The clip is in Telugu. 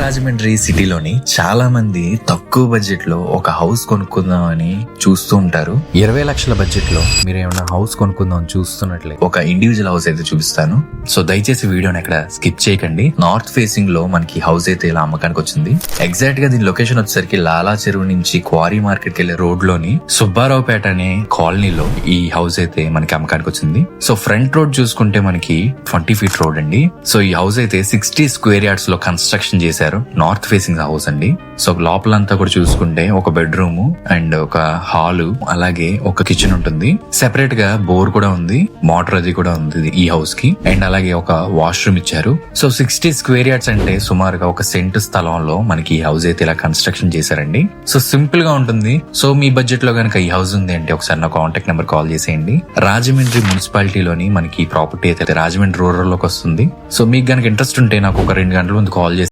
రాజమండ్రి సిటీలోని చాలా మంది తక్కువ బడ్జెట్ లో ఒక హౌస్ కొనుక్కుందామని చూస్తూ ఉంటారు. 20 లక్షల బడ్జెట్ లో మీరు ఏమైనా హౌస్ కొనుక్కుందాం చూస్తున్నట్లే ఒక ఇండివిజువల్ హౌస్ అయితే చూపిస్తాను. సో దయచేసి వీడియోని ఎక్కడ స్కిప్ చేయకండి. నార్త్ ఫేసింగ్ లో మనకి హౌస్ అయితే ఇలా అమ్మకానికి వచ్చింది. ఎగ్జాక్ట్ గా దీని లొకేషన్ వచ్చేసరికి లాలా చెరువు నుంచి క్వారీ మార్కెట్ కి వెళ్లే రోడ్ లోని సుబ్బారావుపేట అనే కాలనీలో ఈ హౌస్ అయితే మనకి అమ్మకానికి వచ్చింది. సో ఫ్రంట్ రోడ్ చూసుకుంటే మనకి 20 ఫీట్ రోడ్ అండి. సో ఈ హౌస్ అయితే 60 స్క్వేర్ యార్డ్స్ లో కన్స్ట్రక్షన్ చేశారు. నార్త్ ఫేసింగ్ హౌస్ అండి. సో లోపలంతా కూడా చూసుకుంటే ఒక బెడ్రూమ్ అండ్ ఒక హాల్ అలాగే ఒక కిచెన్ ఉంటుంది. సెపరేట్ గా బోర్ కూడా ఉంది, మోటార్ అది కూడా ఉంది ఈ హౌస్ కి. అండ్ అలాగే ఒక వాష్రూమ్ ఇచ్చారు. సో 60 స్క్వేర్ యార్డ్స్ అంటే సుమారుగా ఒక సెంటు స్థలంలో మనకి ఈ హౌస్ అయితే ఇలా కన్స్ట్రక్షన్ చేశారండి. సో సింపుల్ గా ఉంటుంది. సో మీ బడ్జెట్ లో కనుక ఈ హౌస్ ఉంది అంటే ఒకసారి నా కాంటాక్ట్ నెంబర్ కాల్ చేసేయండి. రాజమండ్రి మున్సిపాలిటీలోని మనకి ప్రాపర్టీ అయితే రాజమండ్రి రూరల్ లోకి వస్తుంది. సో మీకు గనక ఇంట్రెస్ట్ ఉంటే నాకు ఒక 2 గంటల ముందు కాల్ చేసి